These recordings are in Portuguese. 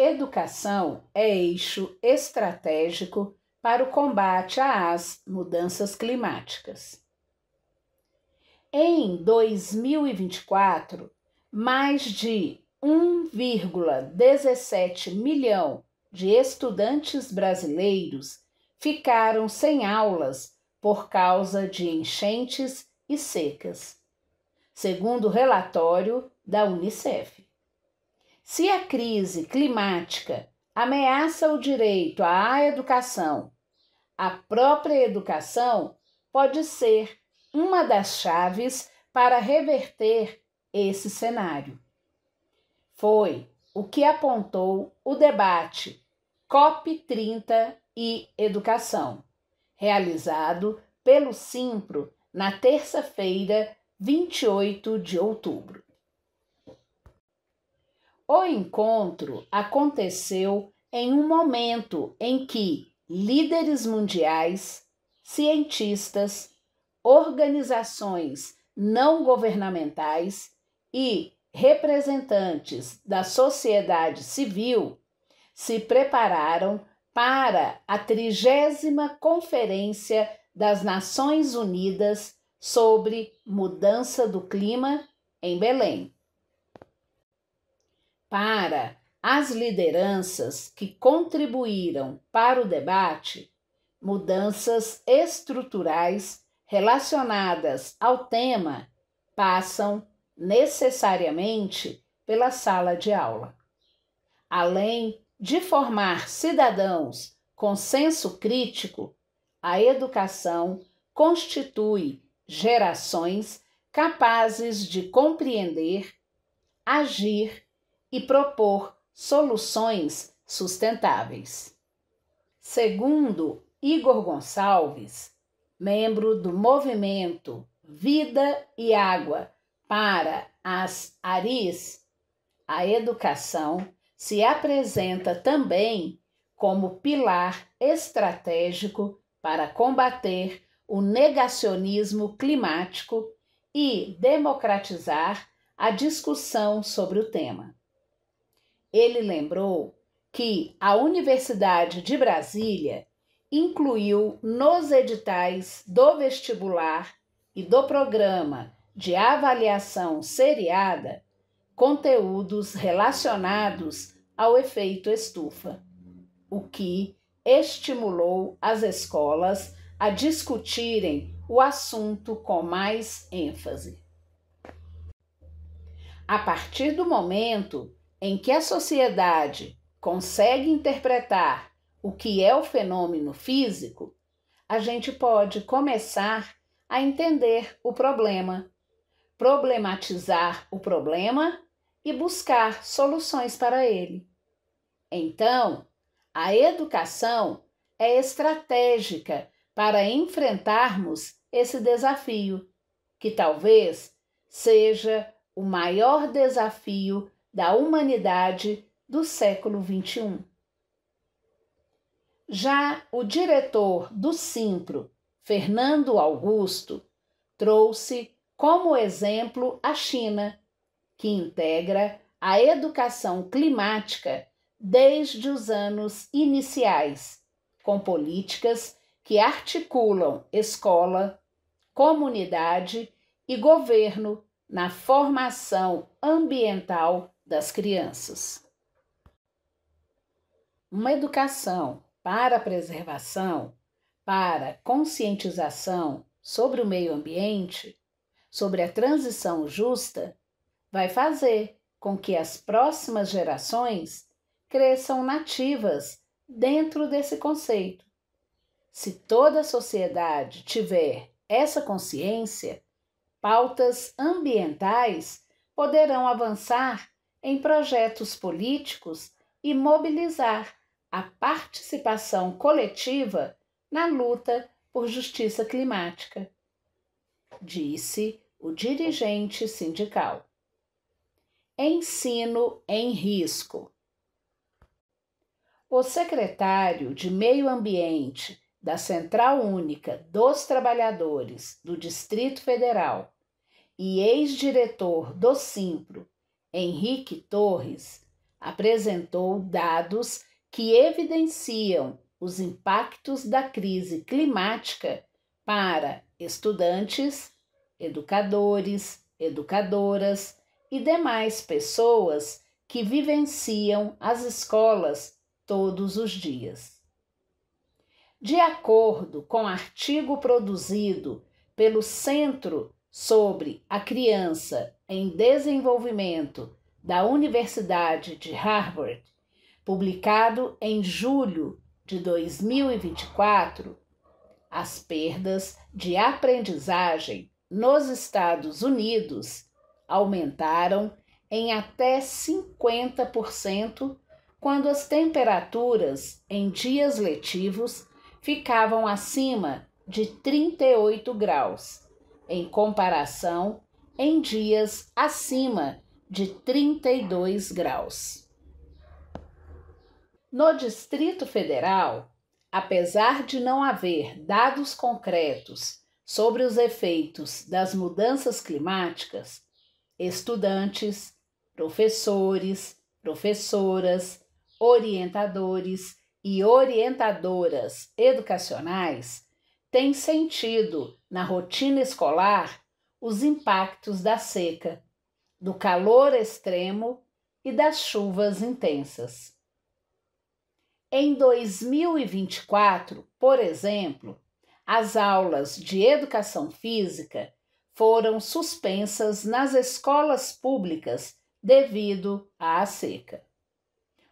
Educação é eixo estratégico para o combate às mudanças climáticas. Em 2024, mais de 1,17 milhão de estudantes brasileiros ficaram sem aulas por causa de enchentes e secas, segundo o relatório da Unicef. Se a crise climática ameaça o direito à educação, a própria educação pode ser uma das chaves para reverter esse cenário. Foi o que apontou o debate COP30 e Educação, realizado pelo Simpro na terça-feira, 28 de outubro. O encontro aconteceu em um momento em que líderes mundiais, cientistas, organizações não governamentais e representantes da sociedade civil se prepararam para a 30ª Conferência das Nações Unidas sobre Mudança do Clima em Belém. Para as lideranças que contribuíram para o debate, mudanças estruturais relacionadas ao tema passam necessariamente pela sala de aula. Além de formar cidadãos com senso crítico, a educação constitui gerações capazes de compreender, agir e propor soluções sustentáveis. Segundo Igor Gonçalves, membro do movimento Vida e Água para as ARIs, a educação se apresenta também como pilar estratégico para combater o negacionismo climático e democratizar a discussão sobre o tema. Ele lembrou que a Universidade de Brasília incluiu nos editais do vestibular e do programa de avaliação seriada conteúdos relacionados ao efeito estufa, o que estimulou as escolas a discutirem o assunto com mais ênfase. A partir do momento em que a sociedade consegue interpretar o que é o fenômeno físico, a gente pode começar a entender o problema, problematizar o problema e buscar soluções para ele. Então, a educação é estratégica para enfrentarmos esse desafio, que talvez seja o maior desafio da humanidade do século XXI. Já o diretor do Simpro, Fernando Augusto, trouxe como exemplo a China, que integra a educação climática desde os anos iniciais, com políticas que articulam escola, comunidade e governo na formação ambiental das crianças. Uma educação para a preservação, para conscientização sobre o meio ambiente, sobre a transição justa, vai fazer com que as próximas gerações cresçam nativas dentro desse conceito. Se toda a sociedade tiver essa consciência, pautas ambientais poderão avançar em projetos políticos e mobilizar a participação coletiva na luta por justiça climática, disse o dirigente sindical. Ensino em risco. O secretário de Meio Ambiente da Central Única dos Trabalhadores do Distrito Federal e ex-diretor do Simpro, Henrique Torres, apresentou dados que evidenciam os impactos da crise climática para estudantes, educadores, educadoras e demais pessoas que vivenciam as escolas todos os dias. De acordo com artigo produzido pelo Centro sobre a Criança em Desenvolvimento da Universidade de Harvard, publicado em julho de 2024, as perdas de aprendizagem nos Estados Unidos aumentaram em até 50% quando as temperaturas em dias letivos ficavam acima de 38 graus, em comparação em dias acima de 32 graus. No Distrito Federal, apesar de não haver dados concretos sobre os efeitos das mudanças climáticas, estudantes, professores, professoras, orientadores e orientadoras educacionais têm sentido na rotina escolar os impactos da seca, do calor extremo e das chuvas intensas. Em 2024, por exemplo, as aulas de educação física foram suspensas nas escolas públicas devido à seca.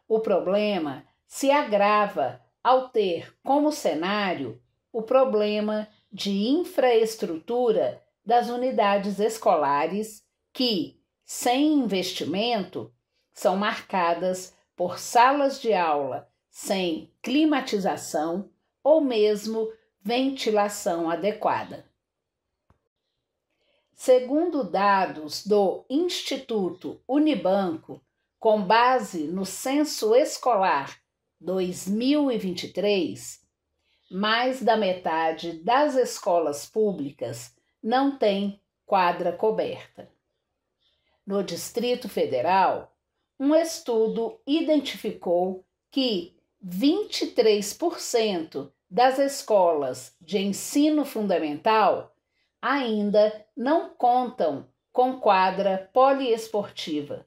O problema se agrava ao ter como cenário o problema de infraestrutura das unidades escolares que, sem investimento, são marcadas por salas de aula sem climatização ou mesmo ventilação adequada. Segundo dados do Instituto Unibanco, com base no Censo Escolar 2023, mais da metade das escolas públicas não tem quadra coberta. No Distrito Federal, um estudo identificou que 23% das escolas de ensino fundamental ainda não contam com quadra poliesportiva,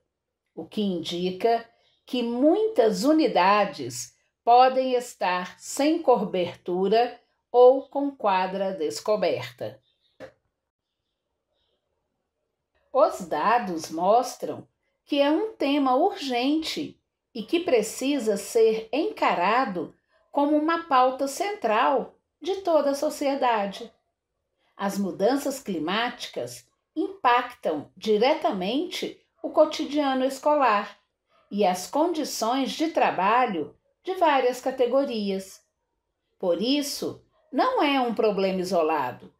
o que indica que muitas unidades podem estar sem cobertura ou com quadra descoberta. Os dados mostram que é um tema urgente e que precisa ser encarado como uma pauta central de toda a sociedade. As mudanças climáticas impactam diretamente o cotidiano escolar e as condições de trabalho de várias categorias. Por isso, não é um problema isolado,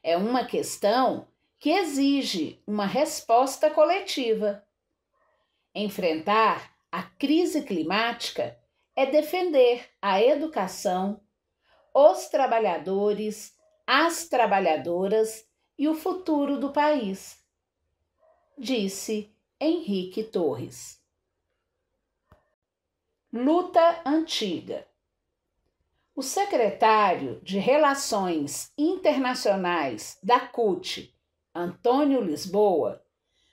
é uma questão que exige uma resposta coletiva. Enfrentar a crise climática é defender a educação, os trabalhadores, as trabalhadoras e o futuro do país, disse Henrique Torres. Luta antiga. O secretário de Relações Internacionais da CUT, Antônio Lisboa,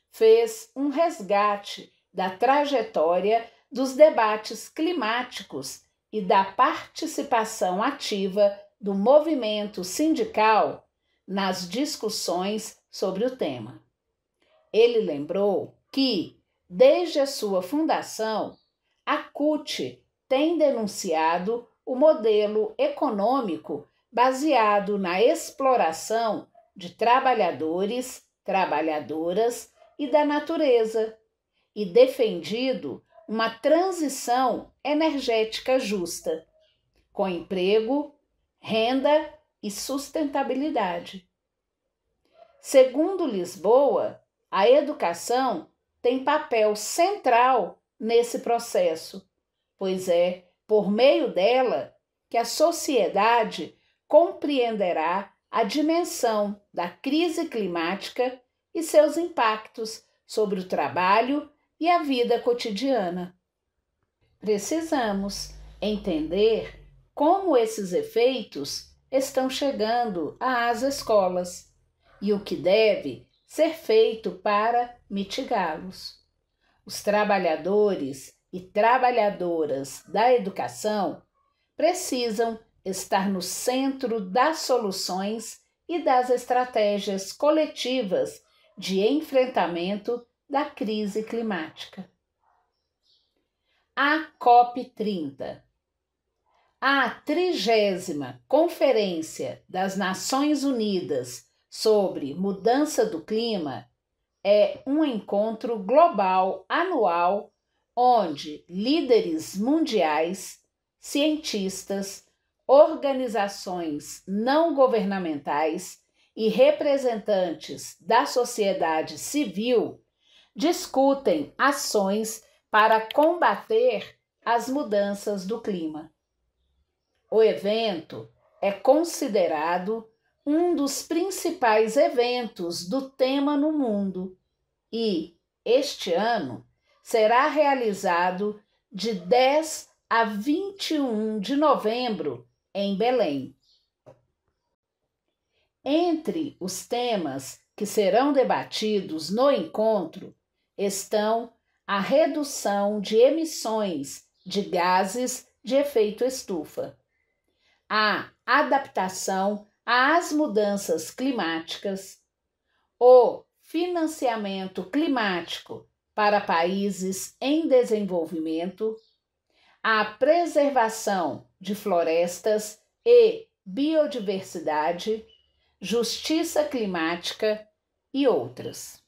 fez um resgate da trajetória dos debates climáticos e da participação ativa do movimento sindical nas discussões sobre o tema. Ele lembrou que, desde a sua fundação, a CUT tem denunciado o modelo econômico baseado na exploração de trabalhadores, trabalhadoras e da natureza, e defendido uma transição energética justa, com emprego, renda e sustentabilidade. Segundo Lisboa, a educação tem papel central nesse processo, pois é por meio dela que a sociedade compreenderá a dimensão da crise climática e seus impactos sobre o trabalho e a vida cotidiana. Precisamos entender como esses efeitos estão chegando às escolas e o que deve ser feito para mitigá-los. Os trabalhadores e trabalhadoras da educação precisam estar no centro das soluções e das estratégias coletivas de enfrentamento da crise climática. A COP30. A 30ª Conferência das Nações Unidas sobre Mudança do Clima é um encontro global anual onde líderes mundiais, cientistas, organizações não governamentais e representantes da sociedade civil discutem ações para combater as mudanças do clima. O evento é considerado um dos principais eventos do tema no mundo e, este ano, será realizado de 10 a 21 de novembro em Belém. Entre os temas que serão debatidos no encontro estão a redução de emissões de gases de efeito estufa, a adaptação às mudanças climáticas, o financiamento climático para países em desenvolvimento, a preservação de florestas e biodiversidade, justiça climática e outras.